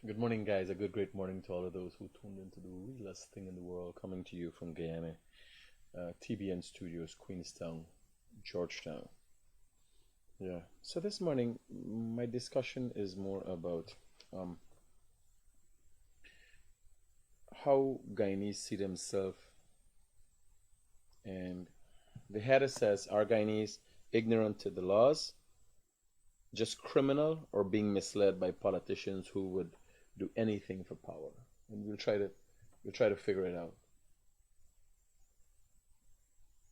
Good morning, guys. A good, great morning to all of those who tuned into the realest thing in the world, coming to you from Guyana, TBN Studios, Queenstown, Georgetown. Yeah. So this morning, my discussion is more about how Guyanese see themselves, and the header says, "Are Guyanese ignorant to the laws, just criminal, or being misled by politicians who would do anything for power?" And we'll try to figure it out,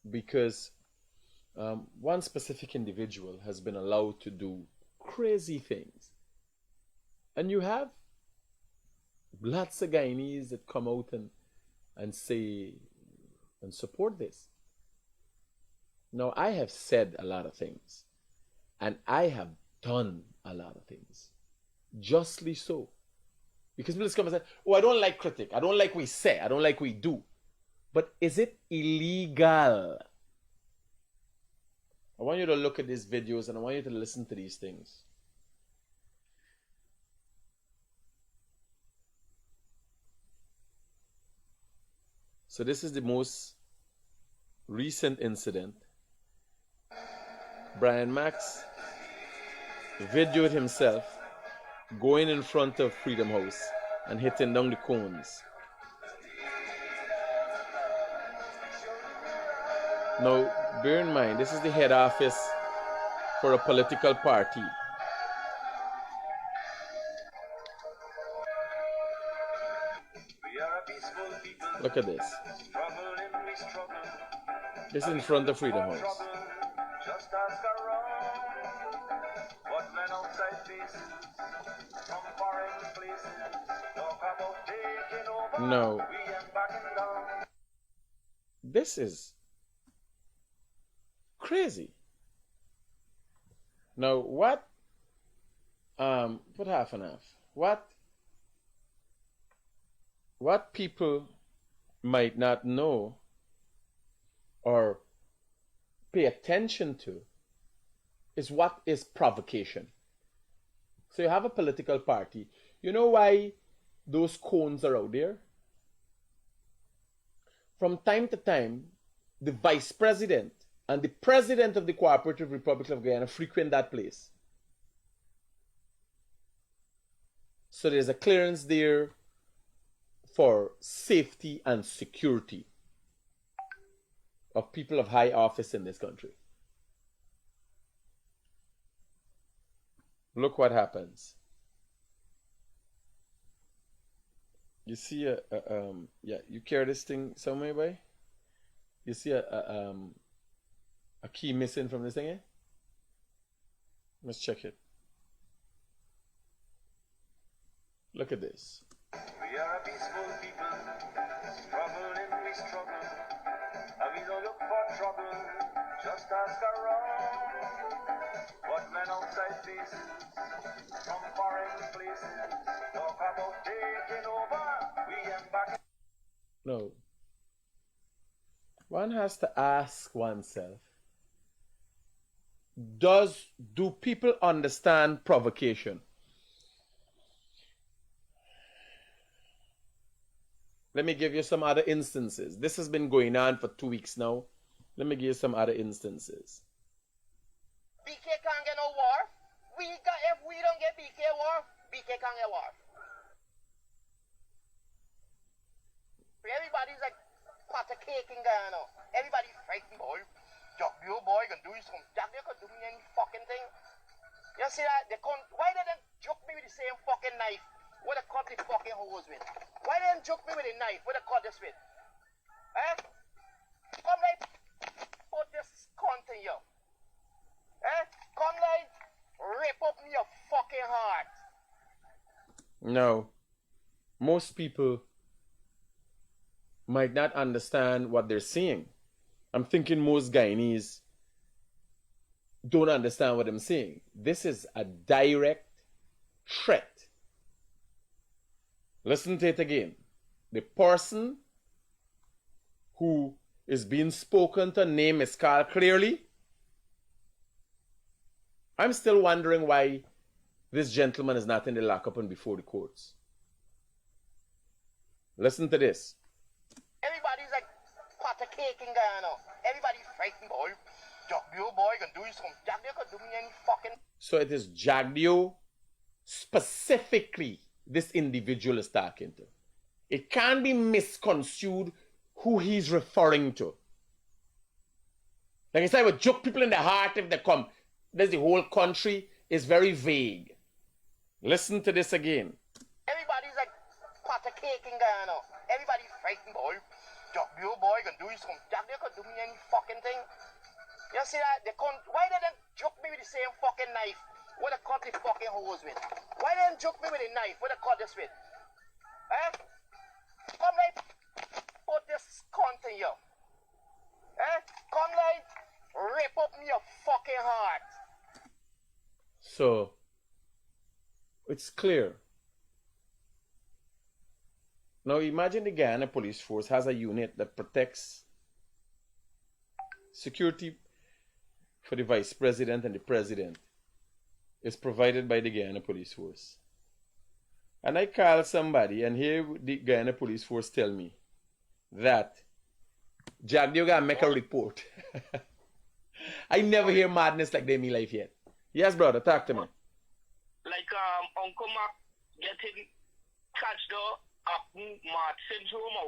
because one specific individual has been allowed to do crazy things, and you have lots of Guyanese that come out and say and support this. Now, I have said a lot of things, and I have done a lot of things, justly so. Because people just come and say, "Oh, I don't like Critic. I don't like what we say. I don't like what we do." But is it illegal? I want you to look at these videos and I want you to listen to these things. So this is the most recent incident. Brian Max videoed himself going in front of Freedom House and hitting down the cones. Now, bear in mind, this is the head office for a political party. Look at this. This is in front of Freedom House. No. This is crazy. Now, put half and half. What people might not know or pay attention to is what is provocation. So you have a political party. You know why those cones are out there? From time to time, the vice president and the president of the Cooperative Republic of Guyana frequent that place. So there's a clearance there for safety and security of people of high office in this country. Look what happens. You see you carry this thing somewhere, boy? You see a key missing from this thing, eh? Let's check it. Look at this. We are a peaceful people, struggling, we struggle, and we don't look for trouble, just ask around. What men outside faces, from foreign places, talk about taking over, we am back. No. One has to ask oneself, do people understand provocation? Let me give you some other instances. This has been going on for 2 weeks now. Let me give you some other instances. BK can't get no war. If we don't get BK war, BK can't get war. Everybody's like pot of cake in Guyana. Everybody fighting, boy. You boy can do some. You can do me any fucking thing. You see that? Why did they joke me with the same fucking knife? What I cut the fucking hose with? Why didn't joke me with a knife? What I cut this with? Eh? Come like put this cunt in you. Eh? Come like rip up me your fucking heart. No. Most people might not understand what they're seeing. I'm thinking most Guyanese don't understand what I'm saying. This is a direct threat. Listen to it again. The person who is being spoken to, name is called clearly. I'm still wondering why this gentleman is not in the lockup and before the courts. Listen to this. Everybody's like pot of cake in Ghana. Everybody frightened, boy. You boy can do some. You can do me any fucking. So it is Jagdio specifically this individual is talking to. It can't be misconstrued who he's referring to. Like I said, with joke people in the heart if they come. There's the whole country is very vague. Listen to this again. Everybody's like pot of cake in Ghana. Everybody frightened, boy. You boy can do some. You can do me any fucking thing. You see that? Why they didn't joke me with the same fucking knife? What they cut the fucking hose with? Why they didn't joke me with a knife? What they cut this with? Eh? Come like put this cunt in you. Eh? Come like rip up me your fucking heart. So it's clear. Now imagine the Guyana police force has a unit that protects security for the vice president and the president. Is provided by the Guyana police force. And I call somebody and here the Guyana police force tell me that Jagdio gotta make a report. I never hear madness like that in my life yet. Yes, brother, talk to me. Like Uncle Mac getting catched up March syndrome or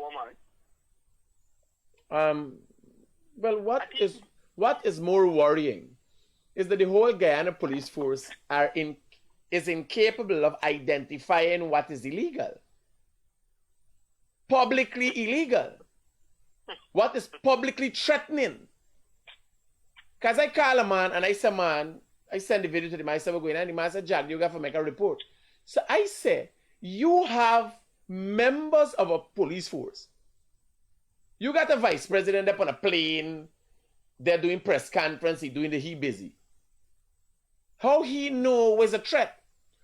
woman. Well, what is more worrying is that the whole Guyana police force is incapable of identifying what is illegal. Publicly illegal. What is publicly threatening. Because I call a man and I say, man, I send the video to the man, I say, we're going, and the man said, Jack, you got to make a report. So I say, you have members of a police force. You got a vice president up on a plane, they're doing press conference, he busy. How he know is a threat?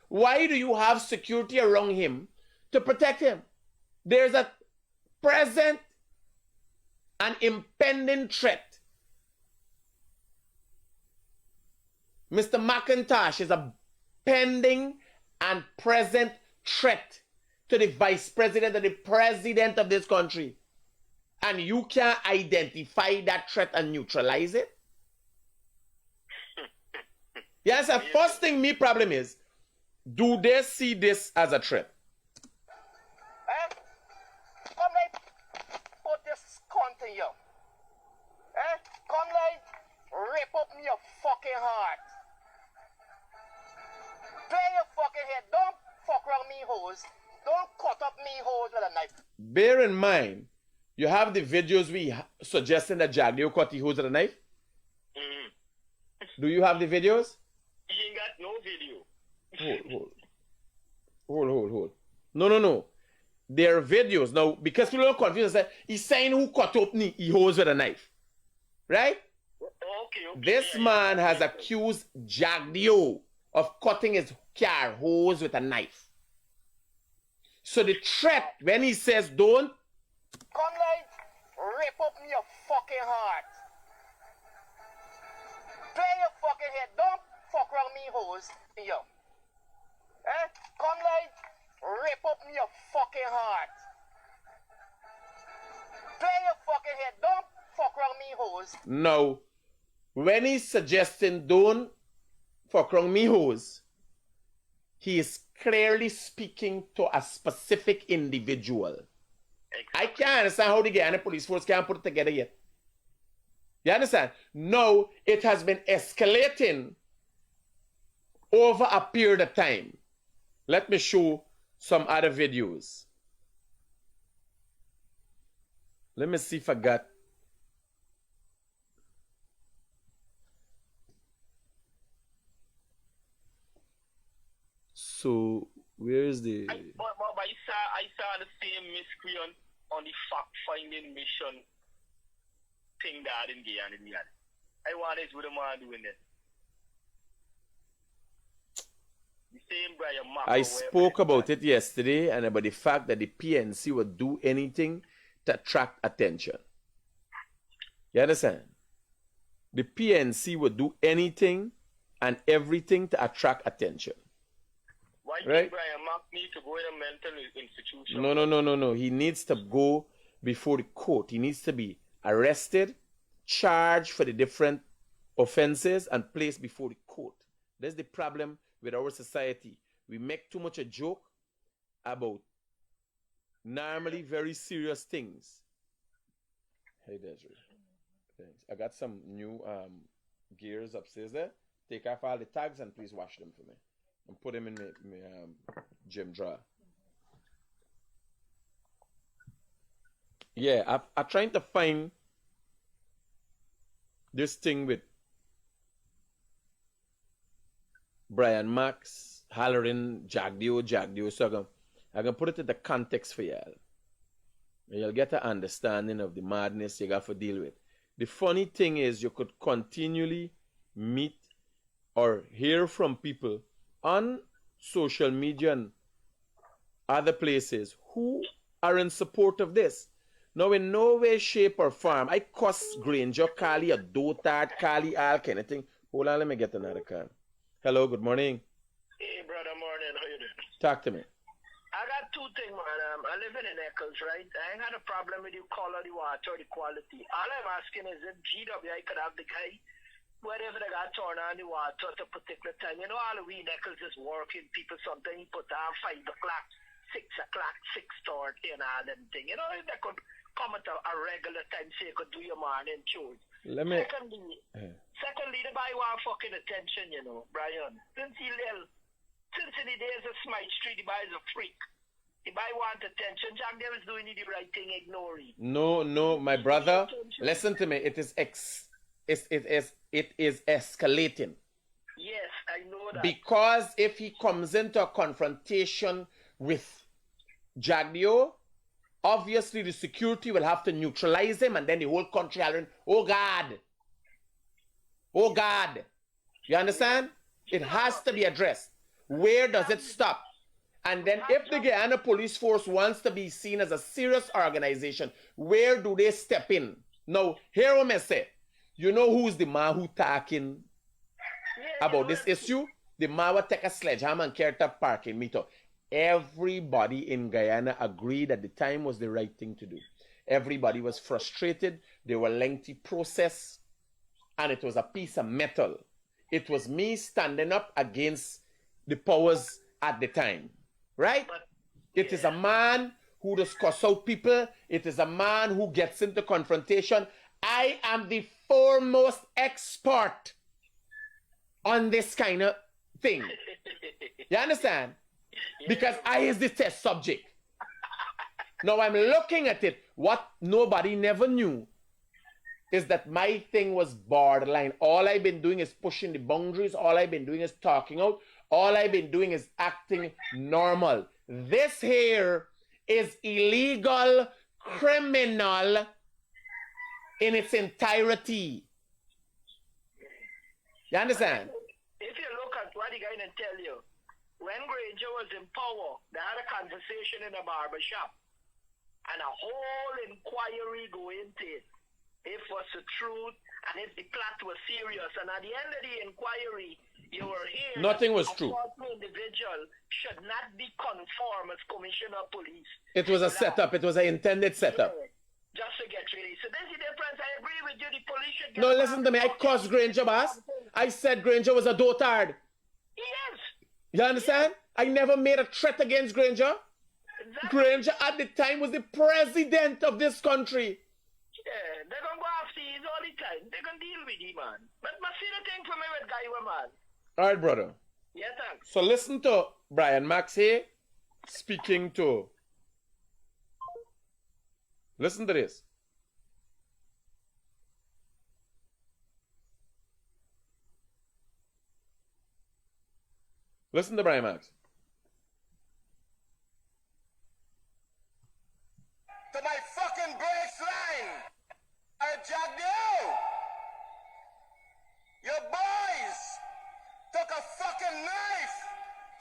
Why do you have security around him to protect him? There's a present and impending threat. Mr. McIntosh is a pending and present threat to the vice president and the president of this country. And you can't identify that threat and neutralize it? Yes, the first thing me problem is, do they see this as a threat? Eh? Come like put this cunt in you. Eh? Come like rip up me your fucking heart. Play your fucking head. Don't fuck around me hose. Don't cut up me hose with a knife. Bear in mind, you have the videos we suggesting that Jagdio cut the hose with a knife? Do you have the videos? He ain't got no video. Hold. No. There are videos. Now, because people are confused, he's saying who cut up the hose with a knife. Right? Okay. This man has accused Jagdio of cutting his car hose with a knife. So the threat, when he says don't, come like rip up me your fucking heart. Play your fucking head. Don't fuck around me hose. Yo. Eh? Come like rip up me your fucking heart. Play your fucking head. Don't fuck around me hose. No. When he's suggesting don't fuck around me hose, he is clearly speaking to a specific individual. Exactly. I can't understand how the Guyana police force can't put it together yet. You understand? No, it has been escalating over a period of time. Let me show some other videos. Let me see if I got. So, where is the... I saw the same miscreant on the fact-finding mission thing that in Guyana. I wanted what am I doing it? The same Brian Mark. I spoke about it yesterday and about the fact that the PNC would do anything to attract attention. You understand? The PNC would do anything and everything to attract attention. Why do right? Brian Mark need to go in a mental institution? No. He needs to go before the court. He needs to be arrested, charged for the different offenses, and placed before the court. That's the problem with our society. We make too much a joke about normally very serious things. Hey, Desiree. Thanks. I got some new gears upstairs there. Take off all the tags and please wash them for me. And put them in my gym drawer. Yeah, I'm trying to find this thing with Brian Max hollering Jagdio. So I'm gonna put it in the context for y'all. And you'll get an understanding of the madness you got to deal with. The funny thing is you could continually meet or hear from people on social media and other places who are in support of this. Now, in no way, shape, or form, I cuss Granger, Kali, a dotard, Kali, all kind of thing. Hold on, let me get another card. Hello, good morning. Hey, brother, morning. How you doing? Talk to me. I got two things, man. I live in Eccles, right? I ain't had a problem with the color, the water, the quality. All I'm asking is if GWI could have the guy, wherever they got turn on the water at a particular time. You know, all we in Eccles is working. People sometimes put on 5 o'clock, 6 o'clock, 6:30 and all them thing. You know, if they could come at a regular time so you could do your morning chores. Secondly, the boy want fucking attention, you know, Brian. Since in the days of Smite Street, the boy is a freak. The boy want attention. Jack Davis doing the right thing, ignore it. No, my brother. Listen to me. It is escalating. Yes, I know that. Because if he comes into a confrontation with Jagdio, obviously the security will have to neutralize him, and then the whole country will run, oh God. You understand? It has to be addressed. Where does it stop? And then if the Guyana police force wants to be seen as a serious organization, where do they step in? Now, hear what I say. You know who's the man who talking about this issue? The man will take a sledgehammer and carry to parking meter. Everybody in Guyana agreed that the time was the right thing to do. Everybody was frustrated. There were lengthy process, and it was a piece of metal. It was me standing up against the powers at the time, right? It is a man who just cuss out people. It is a man who gets into confrontation. I am the foremost expert on this kind of thing. You understand? Because I is the test subject. Now I'm looking at it. What nobody never knew is that my thing was borderline. All I've been doing is pushing the boundaries. All I've been doing is talking out. All I've been doing is acting normal. This here is illegal, criminal in its entirety. You understand? If you look at what the guy didn't tell you, when Granger was in power, they had a conversation in a barber shop, and a whole inquiry go into it. If it was the truth, and if the plot was serious, and at the end of the inquiry, you were here. Nothing was true. A individual should not be conformed as commissioner of police. It was a setup. It was an intended setup. Yeah, just to get released. So there's the difference. I agree with you. The police should get. No, listen to me. I cussed Granger, boss. I said Granger was a dotard. Yes. You understand? I never made a threat against Granger. Exactly. Granger at the time was the president of this country. Yeah, they're going to go after you all the time. They're going to deal with you, man. But see the thing for me with Guy, man. All right, brother. Yeah, thanks. So listen to Brian Max here speaking to. Listen to this. Listen to Brian Max. To my fucking brakes line. Jagdo. Your boys took a fucking knife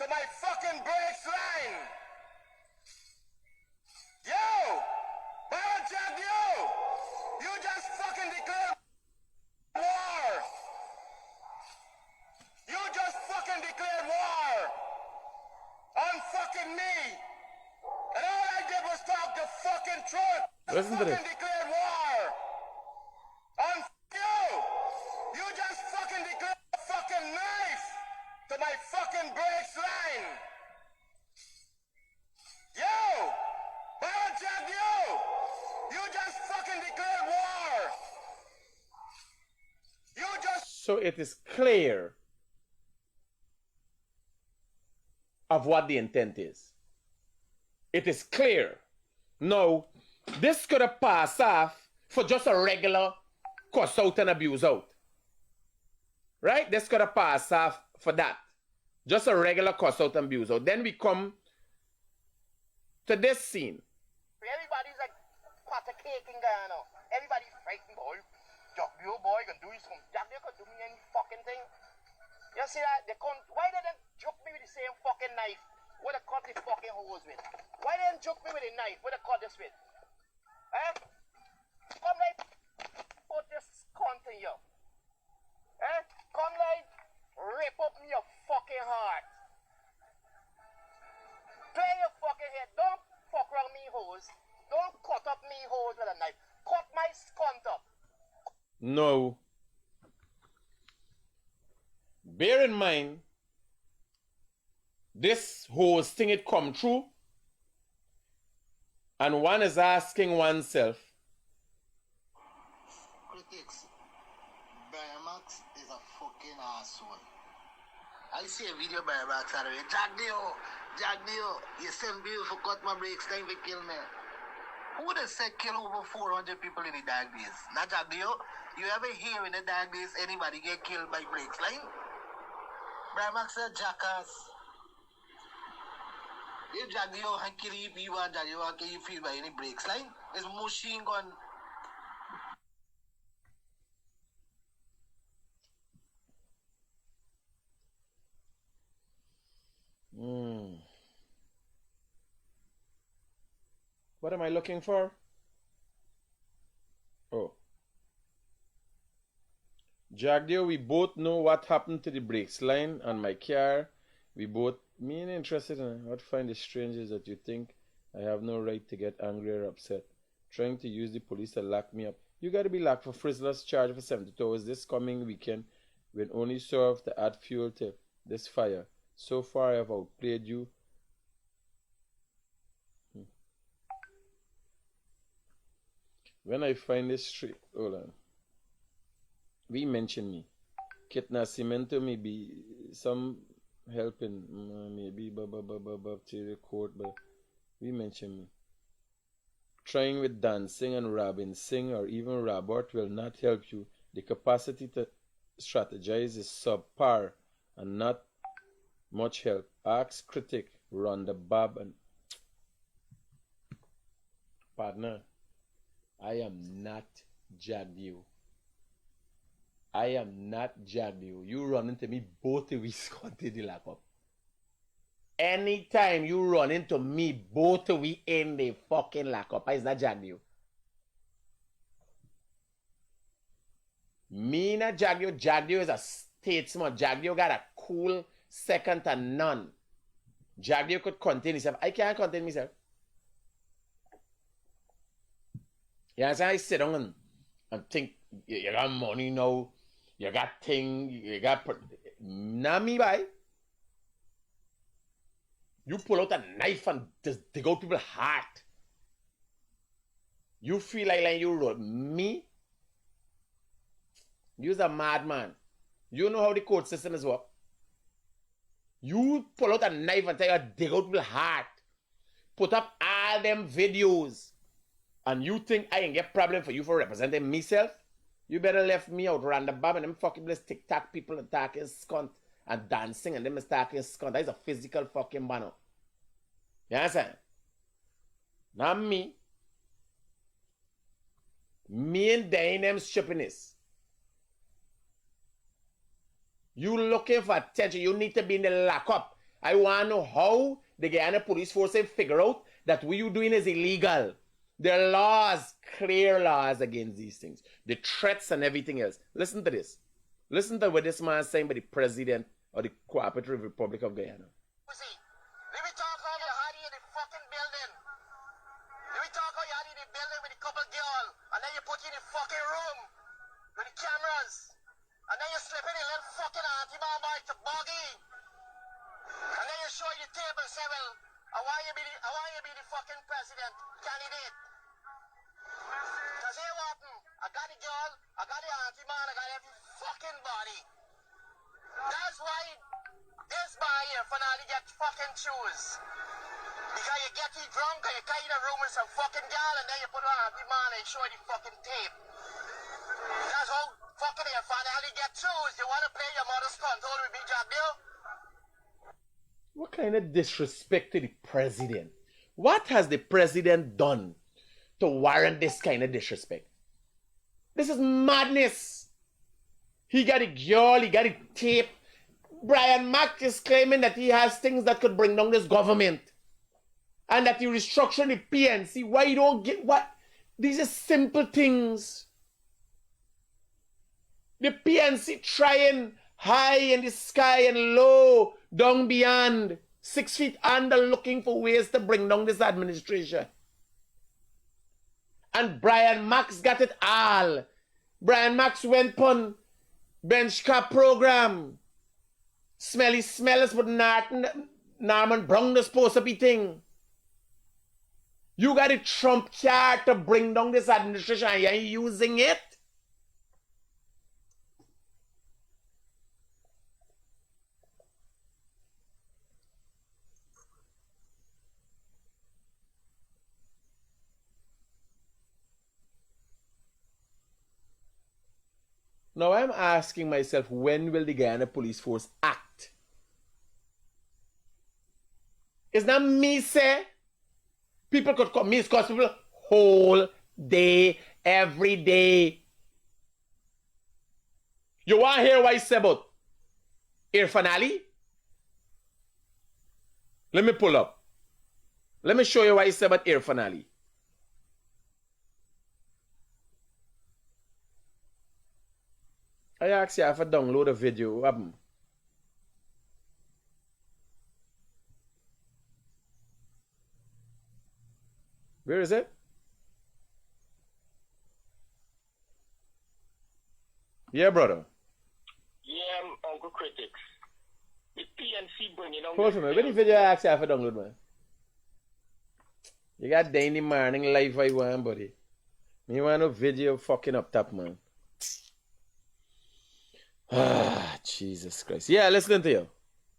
to my fucking brakes line. Yo, Baron Jagdo, you just fucking declared war. You just fucking declared war. Listen to this. fucking declared war on you. You just fucking declared a fucking knife to my fucking brakes line. Yo, Biojack, you just fucking declared war. You just. So it is clear of what the intent is. It is clear. Now, this could have passed off for just a regular cuss out and abuse out. Right? This could have passed off for that. Just a regular cuss out and abuse out. Then we come to this scene. Everybody's like pot of cake in Ghana. Everybody's frightened, boy. You boy can do some. They can do me any fucking thing. You see that? Why they didn't choke me with the same fucking knife? What they cut the fucking hose with? Why they didn't choke me with a knife? What they cut this with? Eh? Come like put this cunt in you. Eh? Come like rip up me your fucking heart. Clear your fucking head. Don't fuck around me hose. Don't cut up me hose with a knife. Cut my cunt up. No. Bear in mind, this whole thing it come true, and one is asking oneself, Critics, Brian Max is a fucking asshole. I see a video by Max already. Jack Dio, you send beautiful cut my brakes, time to kill me. Who would have said kill over 400 people in the dark days? Not Jack Dio. You ever hear in the dark days anybody get killed by brakes line? Brian Max said jackass. If Jack Dio can kill you, you want Jack Dio can you feel by any brakes line? It's machine gun. What am I looking for? Oh. Jagdio, we both know what happened to the brakes line on my car. We both mean interested in what find it strange is that you think I have no right to get angry or upset. Trying to use the police to lock me up. You gotta be locked for frivolous charge for 72 hours this coming weekend when only serve to add fuel to this fire. So far I have outplayed you. When I find this street, hold on. We mention me. Kit Nascimento may be some helping, maybe to the court, but we mention me. Trying with dancing and Robin Singh or even Robert will not help you. The capacity to strategize is subpar and not much help. Ask Critic, Rhonda Bob and partner. I am not Jagdio. I am not Jagdio. You run into me both of we scotty the lock up. Anytime you run into me, both of we in the fucking lock up. Is that Jagdio? Me not Jagdio. Jagdio is a statesman. Jagdio got a cool second to none. Jagdio could contain himself. I can't contain myself. Yeah, so I sit down and think, you got money now, you got thing, you got... Not me, bye. You pull out a knife and just dig out people's heart. You feel like you roll. Me? You's a madman. You know how the court system is work. You pull out a knife and tell you dig out people's heart. Put up all them videos. And you think I ain't get problem for you for representing myself? You better left me out around the bomb and them fucking bless TikTok people attacking skunt and dancing and them attacking skunt. That is a physical fucking banner. You understand? Not me. Me and Dane them stupidness. You looking for attention. You need to be in the lockup. I want to know how the Guyana police force figure out that what you doing is illegal. There are laws, clear laws against these things. The threats and everything else. Listen to this. Listen to what this man is saying by the president of the Cooperative Republic of Guyana. Let me talk how you had in the fucking building. Let me talk how you had in the building with a couple put you in the fucking room with the cameras. And then you slip in your little fucking auntie man boy to buggy. And then you show you the tape and say, well, I want you to be the fucking president candidate. Because here what happened? I got the girl, I got the auntie man, I got every fucking body. That's why this man here finally get fucking choose. Because you get you drunk and you carry the room with some fucking girl and then you put on auntie man and show the fucking tape. That's how fucking you finally get choose. You want to play your mother's control with me, Jack Deal? What kind of disrespect to the president? What has the president done to warrant this kind of disrespect? This is madness. He got a girl, he got a tape. Brian Mack is claiming that he has things that could bring down this government. And that he restructured the PNC. Why you don't get what? These are simple things. The PNC trying high in the sky and low down beyond, 6 feet under, looking for ways to bring down this administration. And Brian Max got it all. Brian Max went on bench cap program. Smelly smellers but Norman Brown the supposed to be thing. You got a Trump card to bring down this administration and you're using it. Now I'm asking myself, when will the Guyana police force act? It's not me say. People could come, me because people whole day, every day. You want to hear what I say about Irfan Ali? Let me pull up. Let me show you what I say about Irfan Ali. I asked you if I download a video. What happened? Where is it? Yeah, brother. Yeah, Uncle Critic. The PNC bringing on. Hold for me. Where the video I asked you if I download, man? You got day in the morning live I want, buddy. Me want no video fucking up top, man. Ah, Jesus Christ. Yeah, listening to you.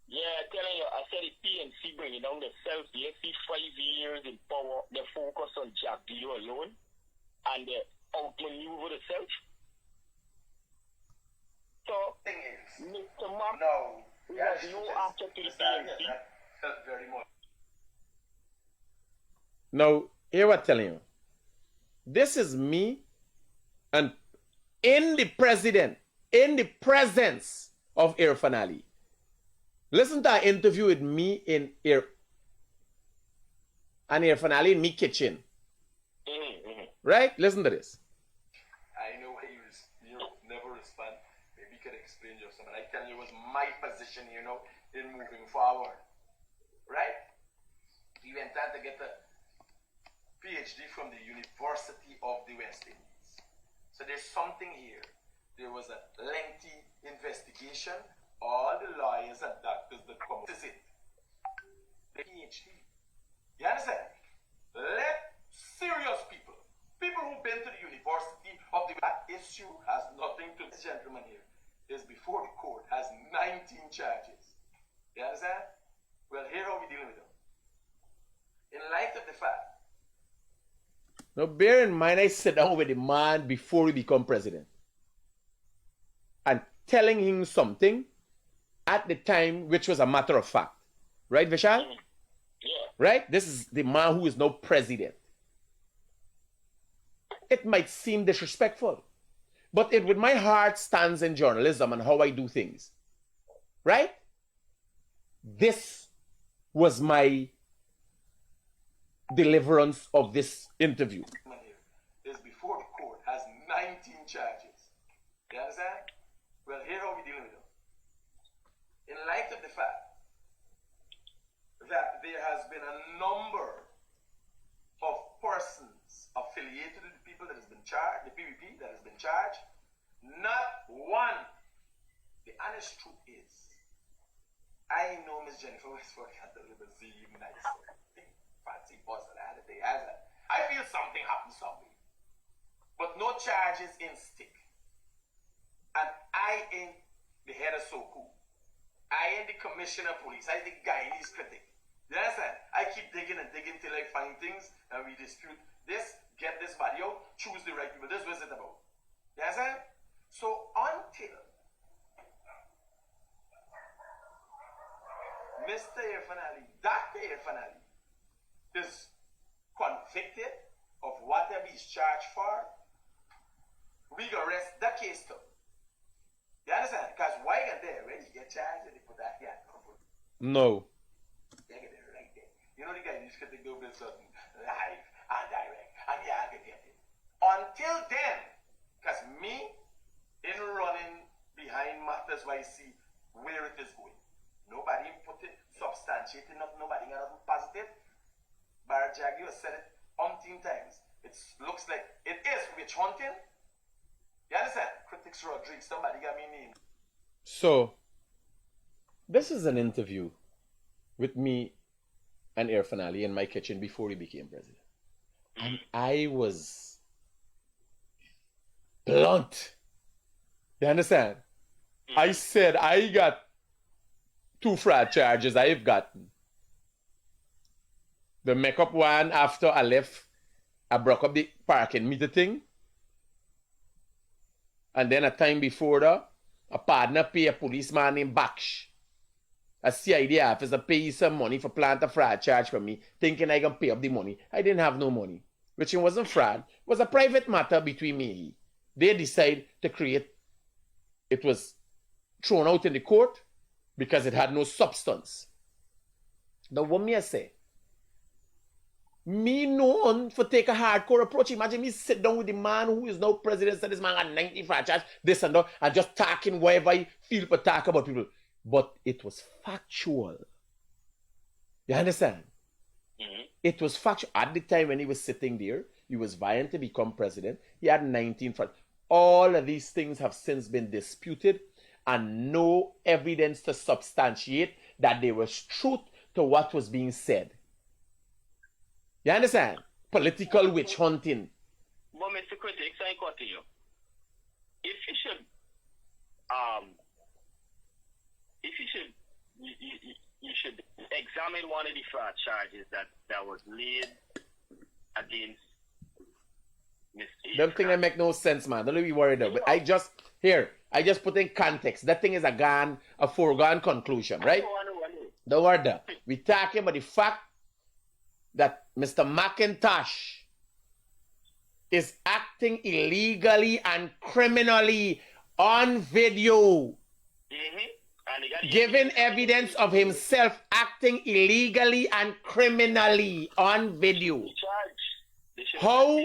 Yeah, telling you, I said the PNC bringing down themselves. They see 5 years in power. They focus on Jack Dio alone. And they outmaneuver themselves. So, Thing is, Mr. Mark, no, was no after to the PNC. Felt very much. Now, here what I'm telling you. This is me and in the presence of Irfan Ali. Listen to an interview with me and Irfan Ali in me kitchen. Right? Listen to this. I know why you never respond. Maybe you could explain yourself. And I tell you, it was my position, in moving forward. Right? We went on to get a PhD from the University of the West Indies. So there's something here. There was a lengthy investigation. All the lawyers and doctors that come. This is it. The PhD. You understand? Let serious people who've been to the University of the that issue has nothing to this gentleman here is before the court has 19 charges. You understand? Well, here how we dealing with them. In light of the fact. Now bear in mind I sit down with the man before he become president. And telling him something at the time which was a matter of fact. Right, Vishal? Yeah. Right? This is the man who is now president. It might seem disrespectful, but it with my heart stands in journalism and how I do things. Right? This was my deliverance of this interview. Is before the court has 19 charges. You understand? Well, here how we dealing with them. In light of the fact that there has been a number of persons affiliated with the people that has been charged, the people honest truth is, I know Miss Jennifer Westbrook had the limousine, nice, big, fancy bus and all that. I feel something happened somewhere. But no charges in stick. And I ain't the head of Soku. I ain't the commissioner of police. I the Guyanese critic. You understand? I keep digging and digging till I find things and we dispute this, get this body out, choose the right people. This was it about. You understand? So until Mr. Irfan Ali, Dr. Irfan Ali, is convicted of whatever he's charged for, we gonna rest the case too. You understand? Because why are they when you get charged and they put that here? No. They get it right there. You know the guy just get to go with something live and direct and you have to get it. Until then, because me in running behind matters where I see where it is going. Nobody put it, substantiating up, nobody got nothing positive. Barra Jagio said it umpteen times. It looks like it is witch hunting. You understand? Critics Rodriguez, somebody got me name. So, this is an interview with me and Irfan Ali in my kitchen before he became president. And I was blunt. You understand? I said I got 2 fraud charges I've gotten. The makeup one after I left, I broke up the parking meter thing. And then a time before that, a partner pay a policeman named Baksh, a CID officer, pay some money for plant a fraud charge for me, thinking I can pay up the money. I didn't have no money, which it wasn't fraud. It was a private matter between me and he. They decided to create, it was thrown out in the court because it had no substance. Now what me I say? Me known for take a hardcore approach. Imagine me sit down with the man who is now president, said this man got 90 franchise, this and that, and just talking whatever I feel for talk about people. But it was factual. You understand? Mm-hmm. It was factual. At the time when he was sitting there, he was vying to become president. He had 19 franchises. All of these things have since been disputed and no evidence to substantiate that there was truth to what was being said. You understand? Political witch hunting. But Mr. Critic, I got to you. If you should, you should examine one of the fraud charges that was laid against Mr. Them thing that make no sense, man. Don't be worried about. I just put in context. That thing is a foregone conclusion, right? I know. Don't worry there. We talking about the fact that Mr. McIntosh is acting illegally and criminally on video. Mm-hmm. Giving evidence of himself acting illegally and criminally on video. How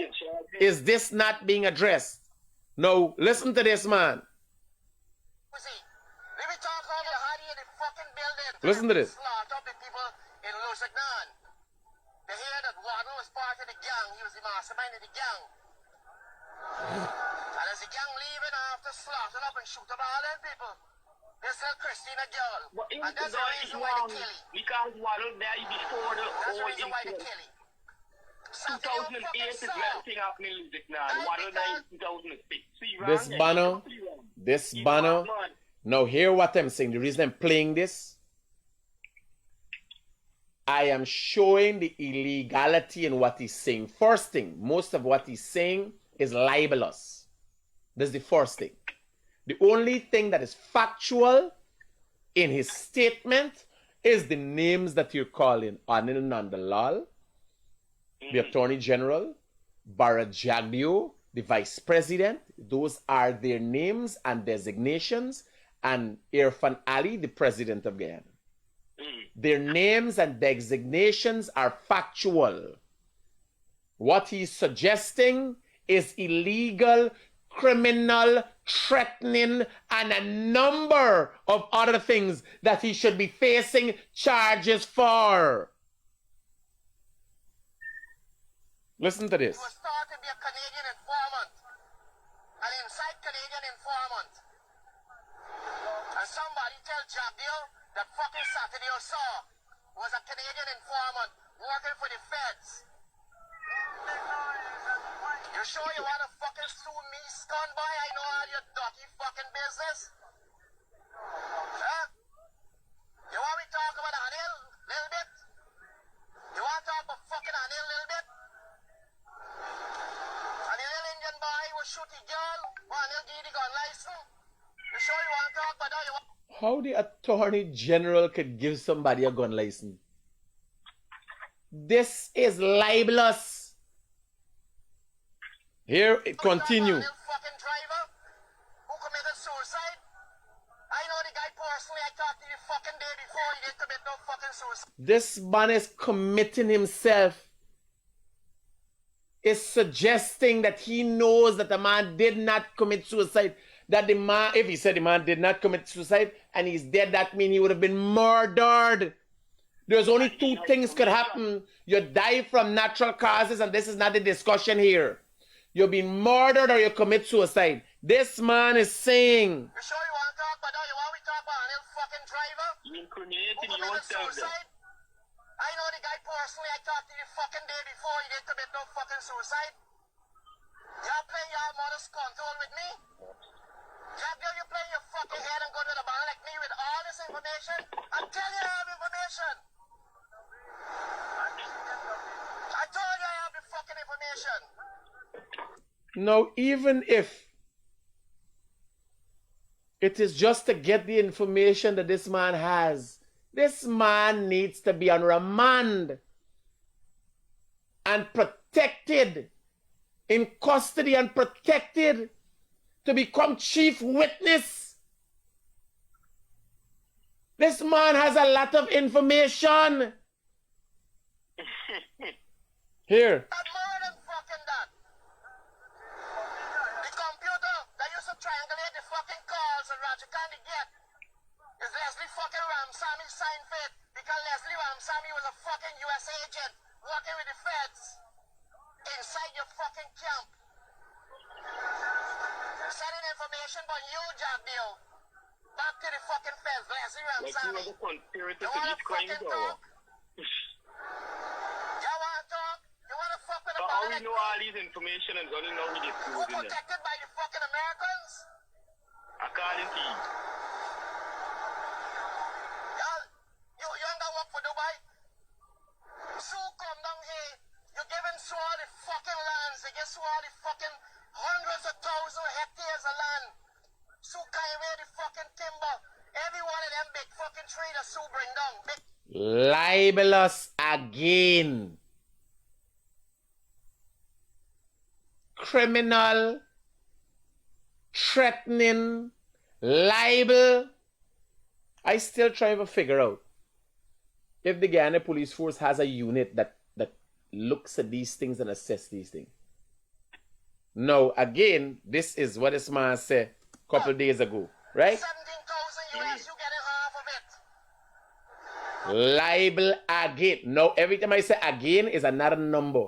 is this not being addressed? No, listen to this, man. Listen to this. They hear that Waddle was part of the gang. He was the mastermind of the gang. And as the gang leaving after slaughter up and shoot up all them people, they sell Christina girl. But and that's the reason why they kill him. Because Waddle there before the That's the reason why they kill him. 2008 is everything happening in music now. Waddle there in 2006. See, This banner. Now hear what I'm saying. The reason I'm playing this, I am showing the illegality in what he's saying. First thing, most of what he's saying is libelous. That's the first thing. The only thing that is factual in his statement is the names that you're calling Anil Nandalal, the Attorney General, Barra Jagdio, the Vice President. Those are their names and designations, and Irfan Ali, the President of Guyana. Their names and designations are factual. What he's suggesting is illegal, criminal, threatening, and a number of other things that he should be facing charges for. Listen to this. He was thought to be a Canadian informant, an inside Canadian informant. And some yesterday or saw was a Canadian informant working for the feds. You sure you want to fucking sue me, scum boy? I know all your dirty fucking business. Huh? You want me to talk about Anil a little bit? You want to talk about fucking Anil a little bit? And the little Indian boy was shooting girl, while Anil gave the gun license. You sure you want to talk about that? You want... How the Attorney General could give somebody a gun license? This is libelous. Here it continue. Fucking driver who committed suicide. I know the guy personally. I talked to you the fucking day before he didn't commit no fucking suicide. This man is committing himself. Is suggesting that he knows that the man did not commit suicide. That the man, if he said the man did not commit suicide and he's dead, that means he would have been murdered. There's only two things could happen. You die from natural causes, and this is not the discussion here. You've been murdered or you commit suicide. This man is saying... You sure you want to talk about that? You want me to talk about Anil fucking driver? You incriminating Who committed yourself then. suicide? I know the guy personally. I talked to you the fucking day before he didn't commit no fucking suicide. Y'all playing your mother's control with me? Y'all you playing your fucking head and go to the bar like me with all this information? I'm telling you I have information. I told you I have the fucking information. Now, even if it is just to get the information that this man has, this man needs to be on remand and protected, in custody and protected, to become chief witness. This man has a lot of information. Here. I'm more than fucking that. The computer that used to triangulate the fucking calls and Roger can't get is Leslie fucking Ramsamy signed for it because Leslie Ramsamy was a fucking US agent working with the feds inside your fucking camp. Sending information about you, Jack Deal, back to the fucking feds, Leslie Like you Ramsamy. was a conspirator You to wanna each crime fucking or talk? You wanna talk? You wanna fuck with the But how we like know all these information and only know we who disclose in them? protected by the fucking Americans? According to you. You ain't got work for Dubai? Sue come down here. You're giving Sue all the fucking lands. They give Sue all the fucking hundreds of thousands of hectares of land. Sue carry away the fucking timber. Every one of them big fucking tree that Sue bring down. Big Libelous again. Criminal, threatening, libel. I still try to figure out if the Guyana police force has a unit that looks at these things and assess these things. No, again, this is what this man said a couple of days ago, right? 17,000 US, you getting half of it. Libel again. No, every time I say again is another number.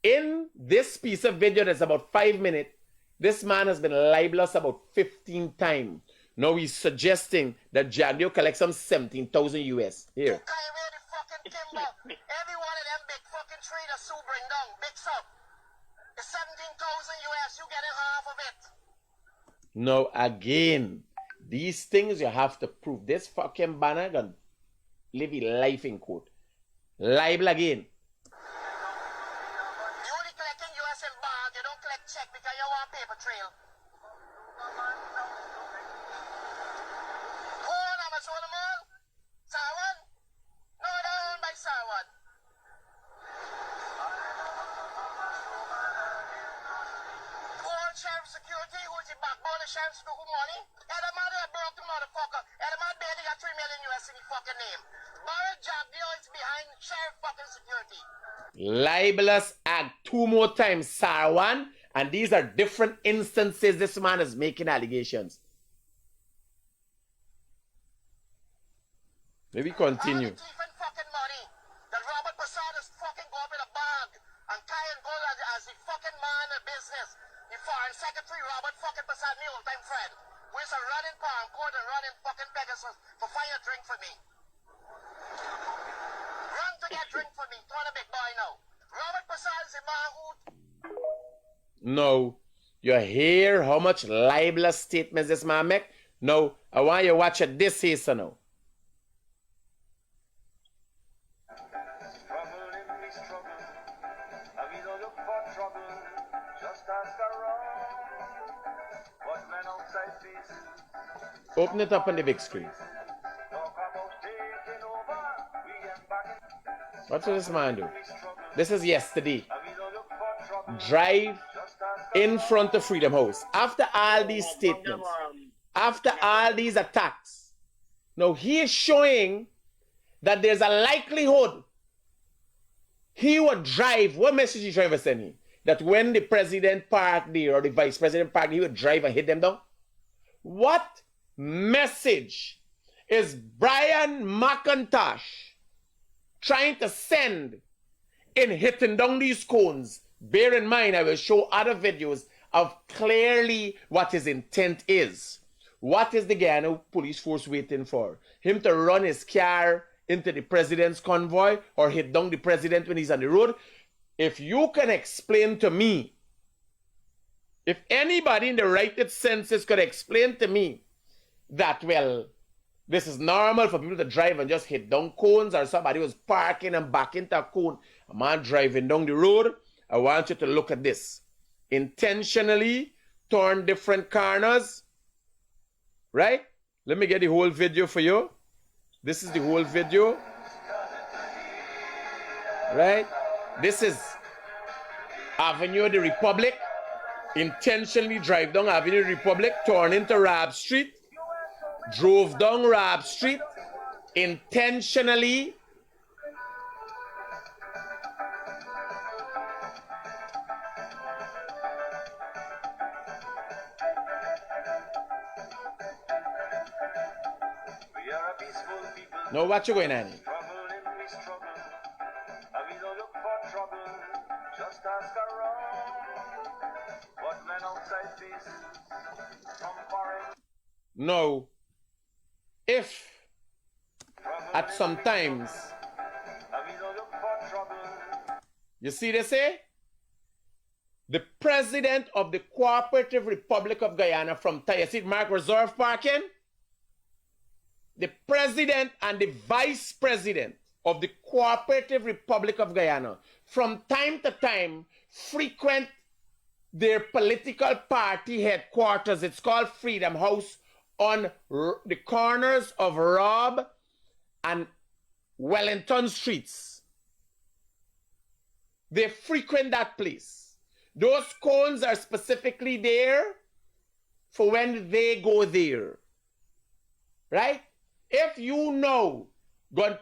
In this piece of video that's about 5 minutes, this man has been libelous about 15 times. Now he's suggesting that Jagdio collects some 17,000 US. Here. You carry away the fucking timber. Every one of them big fucking tree that Sue bring down. Big up. It's 17,000 US, you getting half of it. No, again, these things you have to prove. This fucking banner gonna live his life in court. Libel again. You only collecting US in bag, you don't collect check because you want paper trail. Who own Amazon Mall? Sarwan? No, they're owned by Sarwan. Who owns Sheriff Security? Who's the backbone of Sheriff's who money? Edamad is a broken motherfucker. Edamad barely got 3 million US in the fucking name. Barrett Jagdio is behind Sheriff fucking Security. Libelous act 2 more times, Sarwan, and these are different instances this man is making allegations. Maybe continue. All the thief and fucking money that Robert Prasad is fucking go up in a bag and tie and go as the fucking man of business. The foreign secretary Robert fucking Prasad, my old-time friend, who is a running palm court and running fucking Pegasus for fire drink for me. get drink for me. Turn a big boy now. Robert Pasal is a man who... No. You hear how much libelous statements this man make? No. I want you to watch it this here, so now. Open it up on the big screen. What did this man do? This is yesterday. Drive in front of Freedom House. After all these statements, after all these attacks, now he is showing that there's a likelihood he would drive. What message he driver send him? That when the president parked there or the vice president parked, he would drive and hit them down? What message is Brian McIntosh trying to send in hitting down these cones? Bear in mind, I will show other videos of clearly what his intent is. What is the Guyana police force waiting for? Him to run his car into the president's convoy or hit down the president when he's on the road? If you can explain to me, if anybody in the right senses could explain to me that, well, this is normal for people to drive and just hit down cones, or somebody was parking and back into a cone, a man driving down the road, I want you to look at this. Intentionally turn different corners, right? Let me get the whole video for you. This is the whole video, right? This is Avenue of the Republic. Intentionally drive down Avenue of the Republic, turn into Rab Street, drove down Rab Street, intentionally know what you're going on here. No, if at some times, you see they say, the president of the Cooperative Republic of Guyana from Tayasit Mark Reserve Parking, the president and the vice president of the Cooperative Republic of Guyana from time to time frequent their political party headquarters. It's called Freedom House on the corners of Robb and Wellington Streets. They frequent that place. Those cones are specifically there for when they go there. Right? If you know, go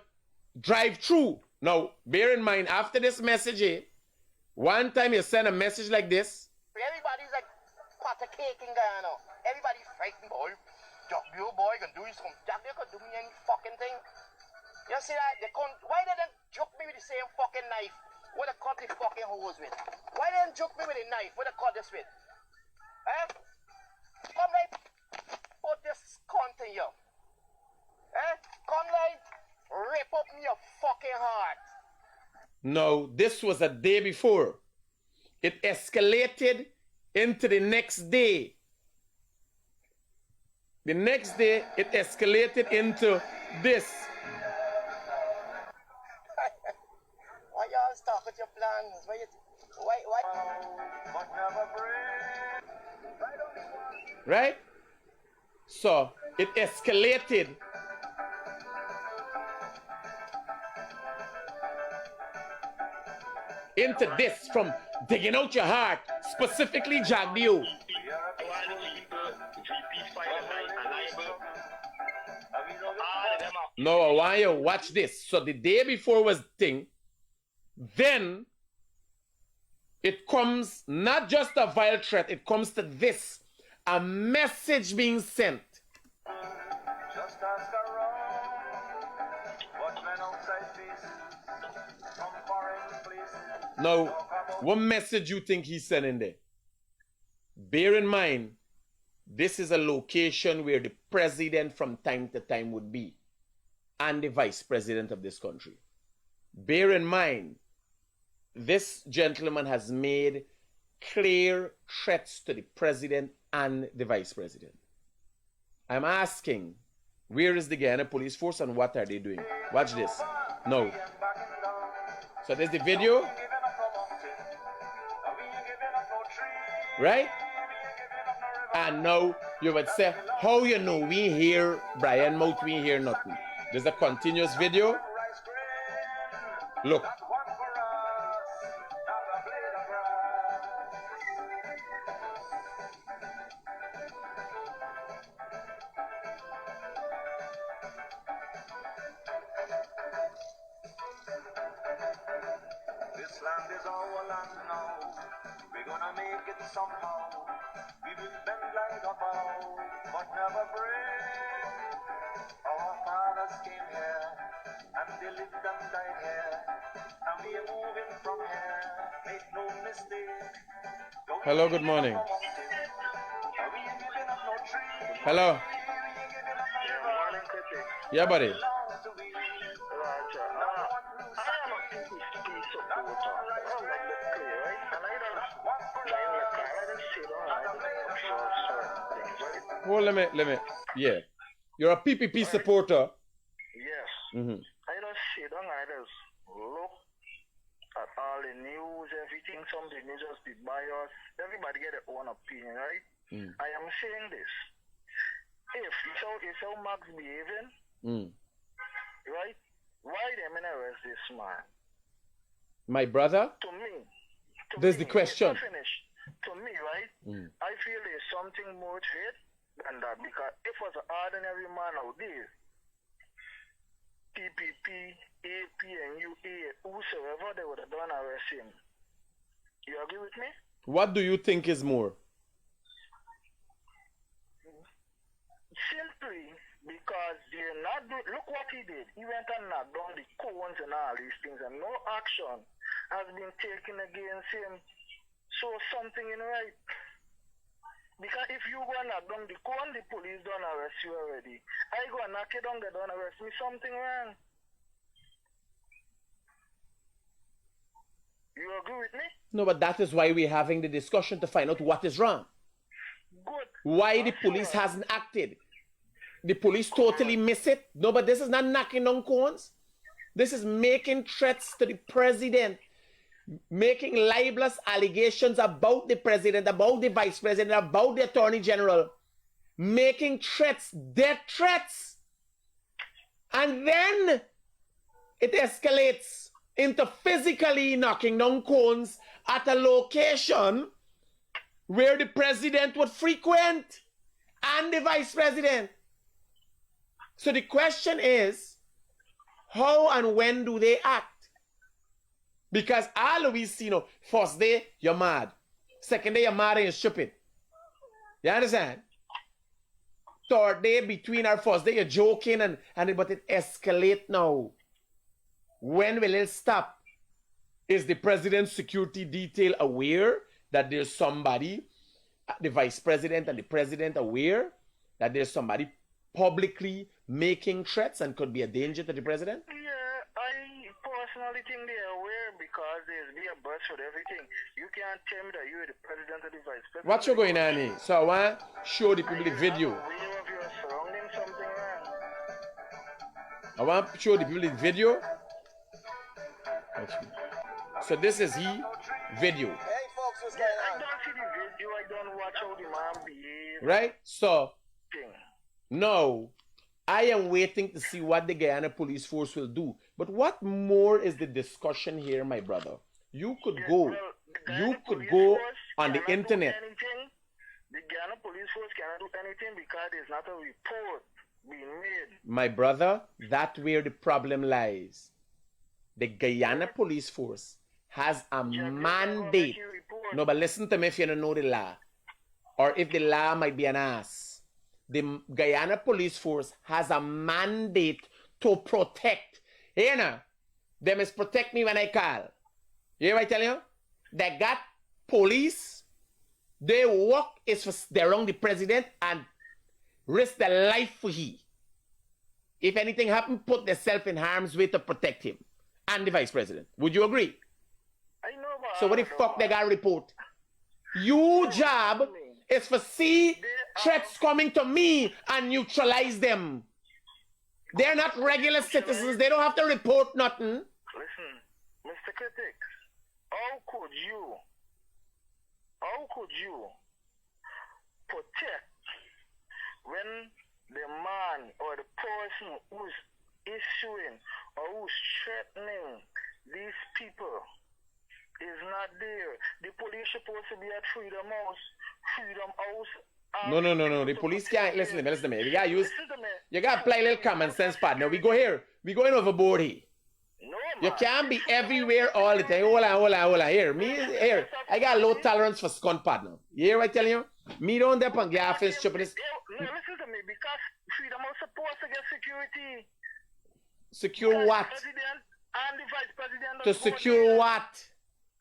drive through. Now, bear in mind, after this message, one time you send a message like this. Everybody's like pot of cake in Guyana. Everybody frightened, boy. You boy can do some jack, they can do me any fucking thing. You see that? Why they didn't joke me with the same fucking knife? What they cut the fucking hose with? Why they didn't joke me with a knife? What they cut this with? Eh? Come like, put this cunt in you. Eh? Come like, rip up your fucking heart. No, this was a day before. It escalated into the next day. The next day, it escalated into this. Why y'all stop with your plans? Why? Right? So, it escalated into this, from digging out your heart, specifically Jagdio. No, I want you to watch this. So the day before was thing. Then it comes not just a vile threat, it comes to this. A message being sent. Now, what message you think he's sending there? Bear in mind, this is a location where the president from time to time would be, and the vice president of this country. bear in mind, this gentleman has made clear threats to the president and the vice president. I'm asking, where is the Guyana police force and what are they doing? Watch this. No. So there's the video. Right? And now you would say, how you know we hear Brian Mouth, we hear nothing. There's a continuous video. Look. This land is our land now. We're gonna make it somehow. We will bend like a bow, but never break. Our fathers came here, and they lived and died here, and we are moving from here. Make no mistake. Hello, good morning. Hello. Good morning, Critic. Yeah, buddy. Roger. I am a PPP supporter. I'm like the clear, right? And I don't mind the car. I just sit on. I just for certain things, right? Well, let me. Yeah. You're a PPP supporter. Yes. Mm-hmm. I just sit down. I just look at all the news, everything. Some of the news just be biased. Everybody get their own opinion, right? I am saying this. If how Max behaving, right? Why them in arrest this man? My brother? To me. There's the question. Finish. To me, right? I feel there's something more to it than that, because if it was an ordinary man out there, PPP, AP, and UA, whosoever, they would have done arrest him. You agree with me? What do you think is more? Simply because they're not doing, look what he did. He went and knocked down the cones and all these things, and no action has been taken against him. So something in right. Because if you go and knock down the cone, the police don't arrest you already. I go and knock it down, they don't arrest me. Something wrong. You agree with me? No, but that is why we're having the discussion to find out what is wrong. Good. Why the police hasn't acted. The police totally miss it. No, but this is not knocking down cones. This is making threats to the president, making libelous allegations about the president, about the vice president, about the attorney general, making threats, death threats. And then it escalates into physically knocking down cones at a location where the president would frequent and the vice president. So the question is, how and when do they act? Because all we see, first day, you're mad. Second day, you're mad and you're stupid. You understand? Third day, between our first day, you're joking, but it escalates now. When will it stop? Is the president's security detail aware that there's somebody, the vice president and the president aware that there's somebody publicly making threats and could be a danger to the president? Yeah, I personally think they're aware because there's be a bus for everything. You can't tell me that you're the president or the vice president. What's going on here? So I want to show the people the video. Aware of your surroundings, something wrong. I want to show the people the video. So this is video. Hey folks, what's Yeah, going I on? don't see the video. I don't watch how the man behaves. Right? So Thing. now I am waiting to see what the Guyana police force will do. But what more is the discussion here, my brother? You could go. Well, the You Guyana could police go force on the cannot do internet. anything. The Guyana police force cannot do anything because there's not a report being made. My brother, that's where the problem lies. The Guyana police force has a mandate. No, but listen to me if you don't know the law. Or if the law might be an ass. The Guyana police force has a mandate to protect. You know, they must protect me when I call. You hear what I tell you? They got police. Their work is for they wrong the president and risk their life for he. If anything happen, put themselves in harm's way to protect him. and the vice president. Would you agree? I know about So what the fuck they got to report? Your job is for see threats coming to me and neutralize them. They're not regular citizens. They don't have to report nothing. Listen, Mr. Critic, how could you protect when the man or the person who's issuing or who's threatening these people is not there? The police supposed to be at Freedom House. No. The police can't listen to me. You gotta apply a little common sense, partner. We going overboard here. No, You can't be everywhere all the time. Hold on. Here. I got low tolerance for scunt, partner. You hear what I tell you? Me don't dep on get face stupidness. No, listen to me, because Freedom House supposed to get security. Secure what? President and the vice president. To secure what?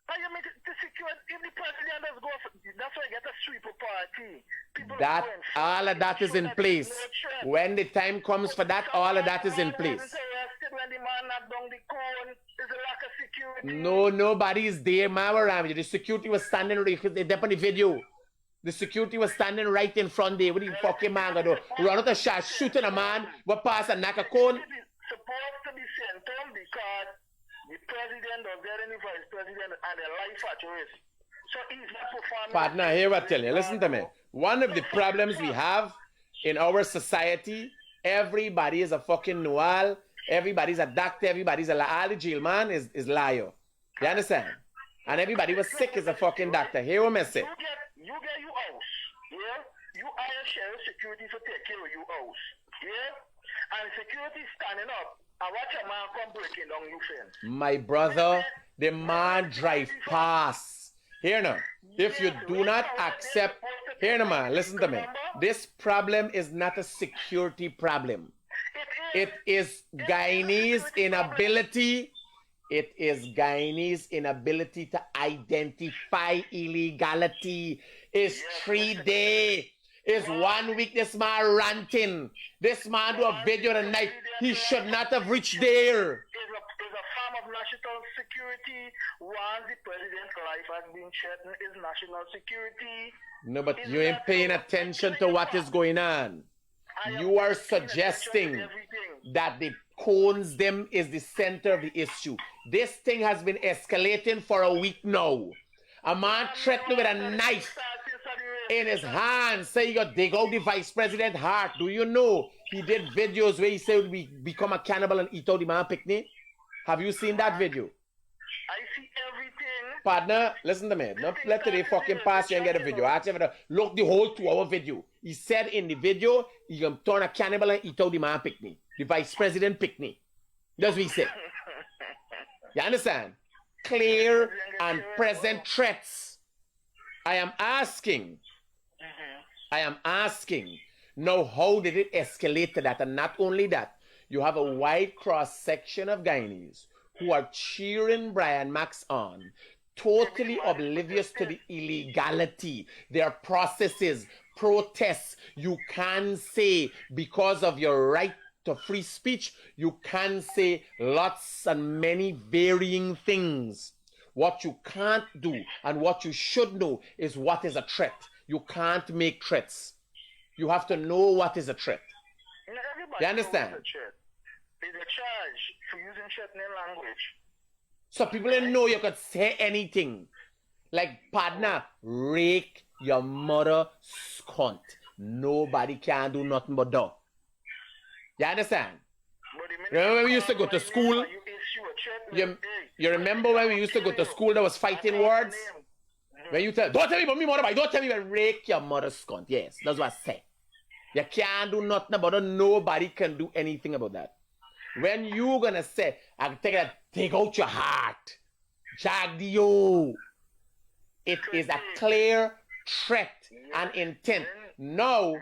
How you make it to secure if the president does go for, that's why I get a sweeper party. People That all of that is in place. When the time comes for that, all of that is in place. When the man knocked down the cone, there's a lack of security. No, nobody is there, man. Around you. The security was standing right. They up on the video. The security was standing right in front there. What the fucking man gonna do? Run out a shot, shooting a man, what pass and knock a cone? Supposed to be sent home because the president or any vice president and their life at risk. So he's not performing. Partner, here I tell you. Listen to me. One of the problems we have in our society, everybody is a fucking Noel. Everybody's a doctor. Everybody's a all the jail man is liar. You understand? And everybody was sick as a fucking doctor. Hear what I say? You get your house. Yeah? You hire sheriff security to take care of your house. Yeah? And security standing up. And watch a man come breaking down your fence. My brother, the man drive past. Here now, if you do not accept, here now man, listen to me. This problem is not a security problem. It is Guyanese inability. It is Guyanese inability to identify illegality. It's 3 days. It's 1 week this man ranting. This man do a video tonight. He should not have reached there. It's a form of national security. Once the president's life has been threatened, is national security. No, but you ain't paying attention to what is going on. You are suggesting that the cones them is the center of the issue. This thing has been escalating for a week now. A man threatened with a knife in his hand, say you gotta dig out the vice president's heart. Do you know he did videos where he said we become a cannibal and eat out the man picnic? Have you seen that video? I see everything. Partner, listen to me. Don't let today fucking pass you and get a video. I actually look the whole 2-hour video. He said in the video he can turn a cannibal and eat out the man picnic. The vice president picnic. That's what he said. You understand? Clear and present threats. I am asking. Now, how did it escalate to that? And not only that, you have a wide cross-section of Guyanese who are cheering Brian Max on, totally oblivious to the illegality. Their processes, protests, you can say because of your right to free speech, you can say lots and many varying things. What you can't do and what you should know is what is a threat. You can't make threats. You have to know what is a threat. You understand? There's a charge for using threatening language. So people didn't know you could say anything. Like, partner, rake your mother scunt. Nobody can do nothing but dog. You understand? Remember when we used to go to school? You remember when we used to go to school that was fighting words? When you tell, don't tell me about me mother, but don't tell me about rake your mother's cunt. Yes, that's what I say. You can't do nothing about it. Nobody can do anything about that. When you gonna say, I can take out your heart, Jagdio, it is a clear threat and intent. Now,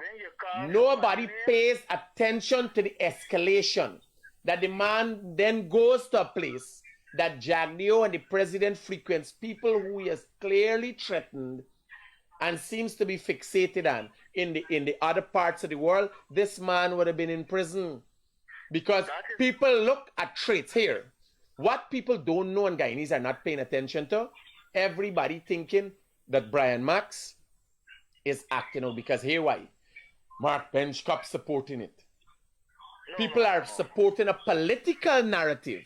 nobody pays attention to the escalation. That the man then goes to a place that Jagdio and the president frequents, people who he has clearly threatened and seems to be fixated on. In the other parts of the world, this man would have been in prison. Because people look at traits here. What people don't know and Guyanese are not paying attention to, everybody thinking that Brian Max is acting out because here why? Mark Benchcop supporting it. People are supporting a political narrative.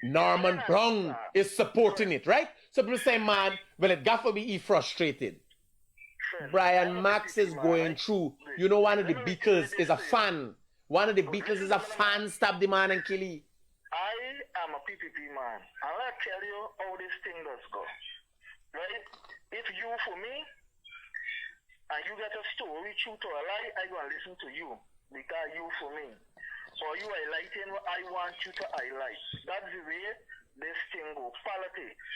Norman Brown is supporting it, right? So people say, man, well, it got to be he frustrated. Brian Max is going through. You know, one of the Beatles is a fan. One of the Beatles is a fan, stab the man and kill him. I am a PPP man. I'll tell you how this thing does go. Right? If you for me, and you get a story, true to a lie, I go and listen to you. Because you for me. Or you highlighting what I want you to highlight. That's the way this thing goes. Politics.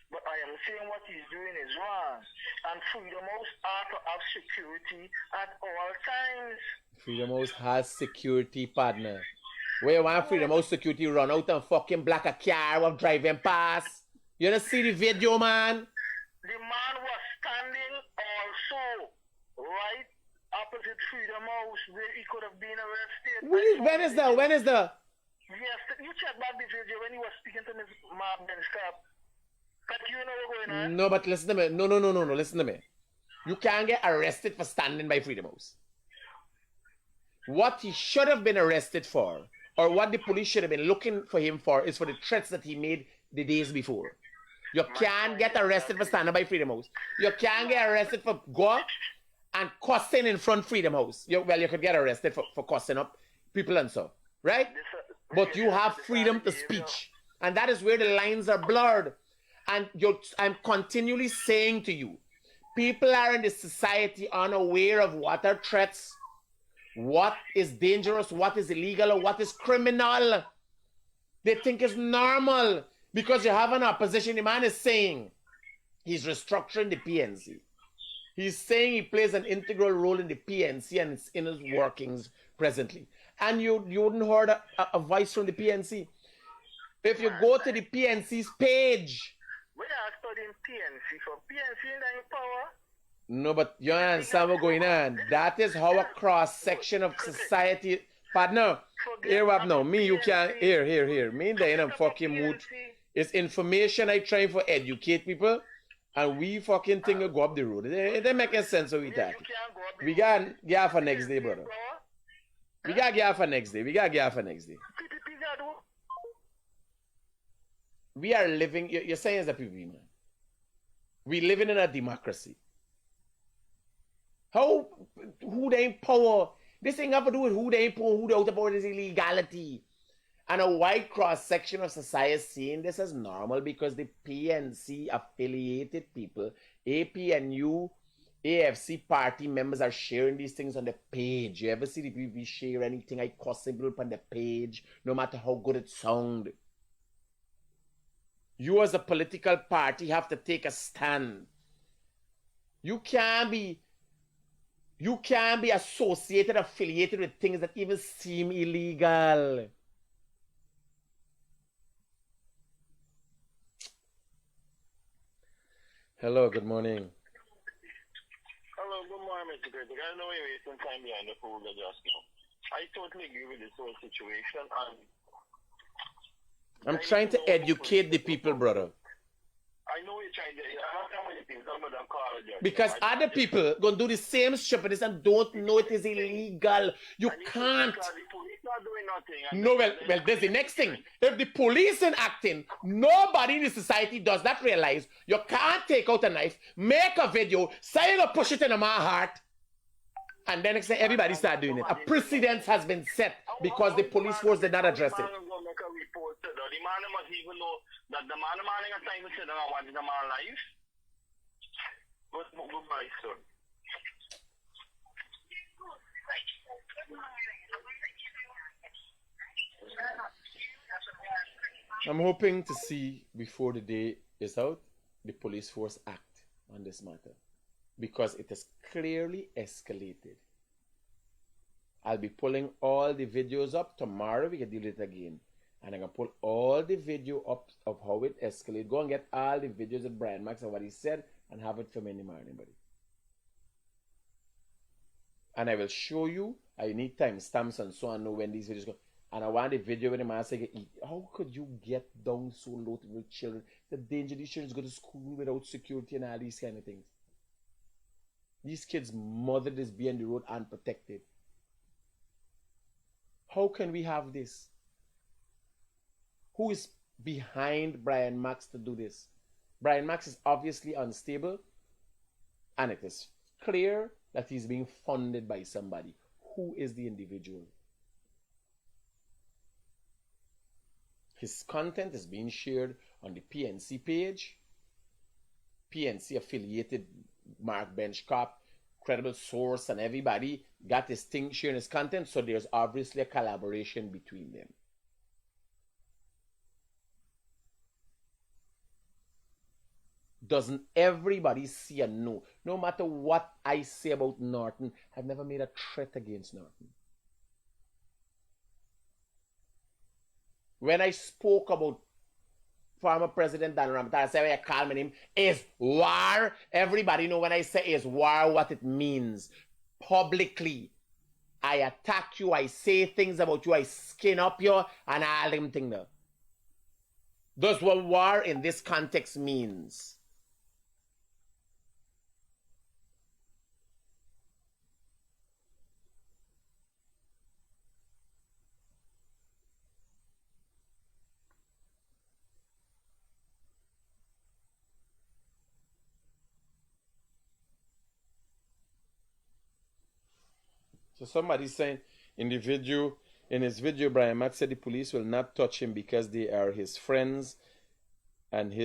But I am saying what he's doing is wrong. And Freedom House ought to have security at all times. Freedom House has security, partner. Where want Freedom House security run out and fucking black a car while driving past? You don't see the video, man? The man was standing also right opposite Freedom House where he could have been arrested. When is the? Yes, you check back the video when he was speaking to Ms. Mark Benchcop. But you know what's going on? No, but listen to me. No, listen to me. You can't get arrested for standing by Freedom House. What he should have been arrested for, or what the police should have been looking for him for, is for the threats that he made the days before. You can't get arrested for standing by Freedom House. You can't get arrested for go and cussing in front of Freedom House. You could get arrested for cussing up people and so, right? But you have freedom to speech. And that is where the lines are blurred. And I'm continually saying to you, people are in this society unaware of what are threats, what is dangerous, what is illegal, or what is criminal. They think it's normal because you have an opposition. The man is saying he's restructuring the PNC. He's saying he plays an integral role in the PNC and its inner workings presently. And you wouldn't heard a voice from the PNC. If you go to the PNC's page. We are studying PNC for PNC in power. No, but you understand what's going on. That is how a cross-section of society... Partner, here what now. Me, you can't... Here. Me in the fucking mood. It's information I try for educate people. And we fucking think we go up the road. It ain't making sense of we talking. We got to get for next day, brother. We got to get for next day. We are living... You're saying as a people, man. We living in a democracy. How? Who they in power? This thing have to do with who they in power, who they out of power is illegality. And a wide cross-section of society seeing this as normal because the PNC affiliated people, APNU, AFC party members are sharing these things on the page. You ever see the people share anything I cussing people on the page, no matter how good it sound? You as a political party have to take a stand. You can't be associated, affiliated with things that even seem illegal. Hello, good morning. Hello, good morning, Mr. Critic. I know you're wasting time behind the phone just now. I totally agree with this whole situation, and I'm trying to educate the people, brother. I know you're trying to. I'm not telling you things. I'm not going to call it. Because other people gonna do the same stupidness and don't know it is illegal. You can't. The police not doing nothing. No, well, there's the next thing. If the police ain't acting, nobody in the society does not realize you can't take out a knife, make a video, say you're gonna push it into my heart, and then next thing everybody start doing it. A precedent has been set because the police force did not address it. The man must even know that the man ain't got time to sit down and watch the man life. Goodbye, sir. I'm hoping to see before the day is out, the police force act on this matter because it has clearly escalated. I'll be pulling all the videos up. Tomorrow we can deal with it again. And I'm going to pull all the video up of how it escalated. Go and get all the videos of Brian Max and what he said and have it from anybody. And I will show you. I need timestamps and so on know when these videos go. And I want a video with him and I say, how could you get down so low with children? The danger these children go to school without security and all these kind of things. These kids' mother is behind the road unprotected. How can we have this? Who is behind Brian Max to do this? Brian Max is obviously unstable, and it is clear that he's being funded by somebody. Who is the individual? His content is being shared on the PNC page. PNC affiliated Mark Benchcop, credible source, and everybody got his thing sharing his content, so there's obviously a collaboration between them. Doesn't everybody see and know? No matter what I say about Norton, I've never made a threat against Norton. When I spoke about former President Dan Ramtat, I said, I call my name is war. Everybody know when I say is war what it means. Publicly, I attack you, I say things about you, I skin up you, and all them things there. That's what war in this context means. So somebody's saying in his video, Brian Max said the police will not touch him because they are his friends, and he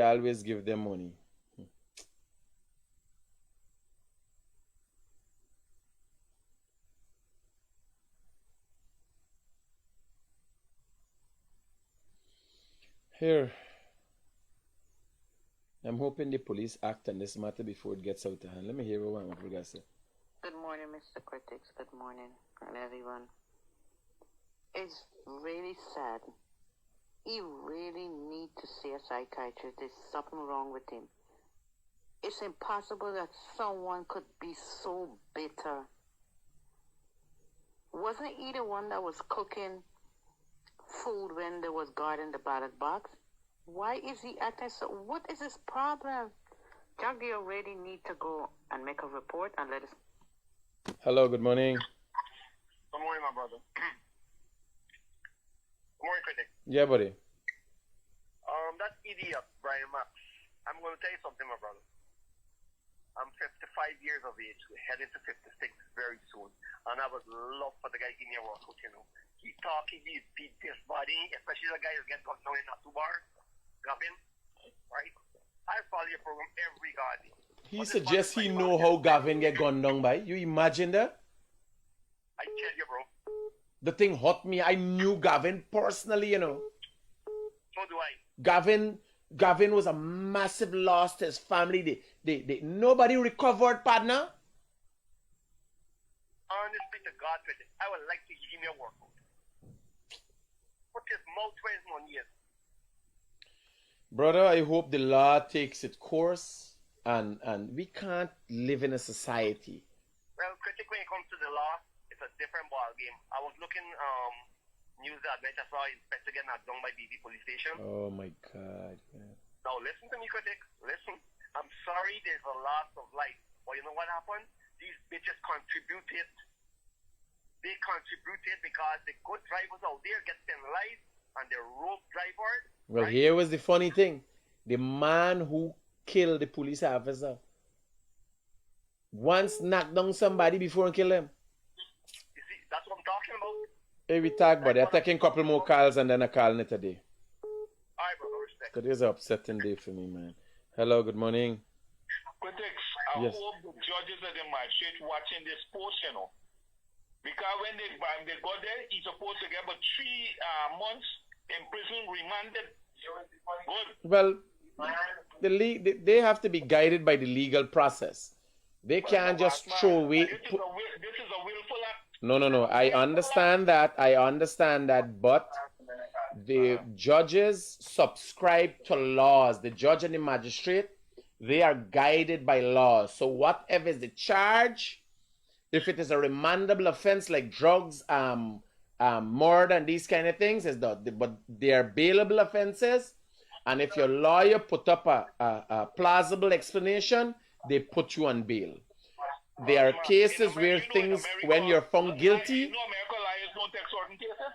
always give them money. Here, I'm hoping the police act on this matter before it gets out of hand. Let me hear what people got to say. Good morning, Mr. Critics. Good morning, and everyone. It's really sad. He really need to see a psychiatrist. There's something wrong with him. It's impossible that someone could be so bitter. Wasn't he the one that was cooking food when there was guard in the ballot box? Why is he acting so? What is his problem? Jack, you already need to go and make a report and let us. Hello, good morning. Good morning, my brother. Good morning, Critic. Yeah, buddy. That idiot, Brian Max. I'm going to tell you something, my brother. I'm 55 years of age, heading to 56 very soon. And I would love for the guy to give me a workout, you know. He talking, he beat this body, especially the guy who gets got down in that 2 bar, Gavin, right? I follow your program every God. He suggests he know how Gavin get gunned down by. You imagine that? I tell you, bro. The thing hurt me. I knew Gavin personally, you know. So do I. Gavin was a massive loss to his family. Nobody recovered, partner. Honestly to God, I would like to give me a workout. Put his mouth where his money is. Brother, I hope the law takes its course. And we can't live in a society. Well, Critic, when it comes to the law, it's a different ball game. I was looking news that I saw Inspector getting knocked down by BB police station. Oh my God. Man. Now listen to me, Critic. Listen. I'm sorry there's a loss of life. But you know what happened? These bitches contributed. They contributed because the good drivers out there get penalized and the road drivers. Well, right? Here was the funny thing. The man who killed the police officer once knocked down somebody before and kill him. You see, that's what I'm talking about. Hey, we talk, buddy. I'm taking a couple more calls and then a call in today. Alright, brother, respect. Because it's an upsetting day for me, man. Hello, good morning. Critics, I Yes. hope the judges and the magistrates watching this post, you know. Because when they go there, he's supposed to get about 3 months in prison remanded. Good. Well, they have to be guided by the legal process. They can't just throw away. This is a willful act. No. I understand that, but the judges subscribe to laws. The judge and the magistrate, they are guided by laws. So whatever is the charge, If it is a remandable offense like drugs, murder, and these kind of things, is not. But they are bailable offenses. And if your lawyer put up a plausible explanation, they put you on bail. There are cases where things, when you're found guilty. You know, America liars don't take certain cases.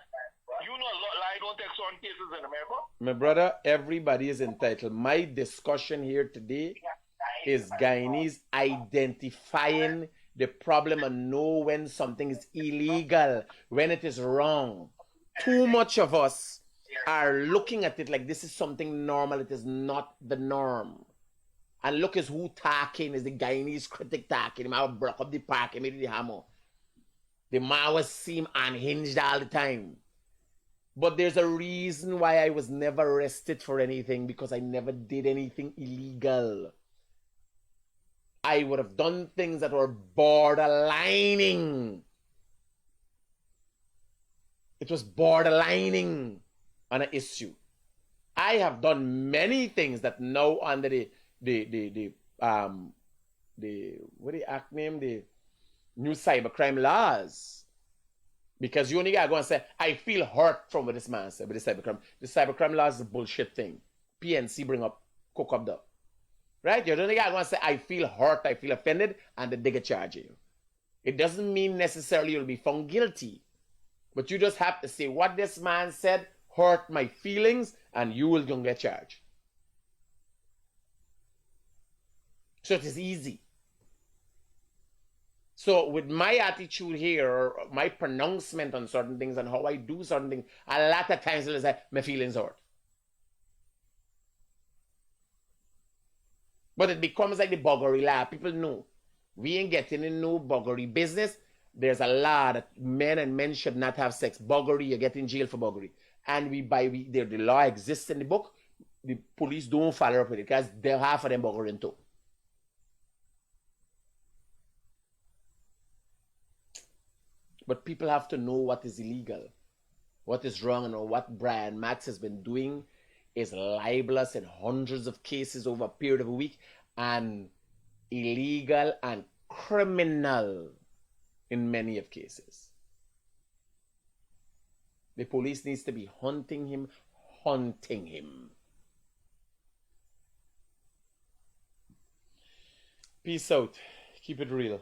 You know, liars don't take certain cases in America. My brother, everybody is entitled. My discussion here today is Guyanese identifying the problem and know when something is illegal, when it is wrong. Too much of us are looking at it like this is something normal. It is not the norm. And look is who talking, is the Guyanese critic talking. Him have broke up the park, he made the hammer. The Maoists seem unhinged all the time. But there's a reason why I was never arrested for anything, because I never did anything illegal. I would have done things that were borderlining. It was borderlining on an issue. I have done many things that now under the what the act name, the new cybercrime laws. Because you only gotta go and say, I feel hurt from what this man said with the cybercrime. The cybercrime laws is a bullshit thing. PNC bring up, cook up the. Right? You only gotta go and say, I feel hurt, I feel offended, and then they get charge you. It doesn't mean necessarily you'll be found guilty. But you just have to say, what this man said hurt my feelings, and you will gonna get charged. So it is easy. So with my attitude here, or my pronouncement on certain things and how I do certain things, a lot of times it'll say, my feelings hurt. But it becomes like the buggery law. People know. We ain't getting in no buggery business. There's a law that men and men should not have sex. Buggery, you get in jail for buggery. And the law exists in the book. The police don't follow up with it because they're half of them buggering too. But people have to know what is illegal, what is wrong, and what Brian Max has been doing is libelous in hundreds of cases over a period of a week, and illegal and criminal in many of cases. The police needs to be hunting him. Peace out. Keep it real.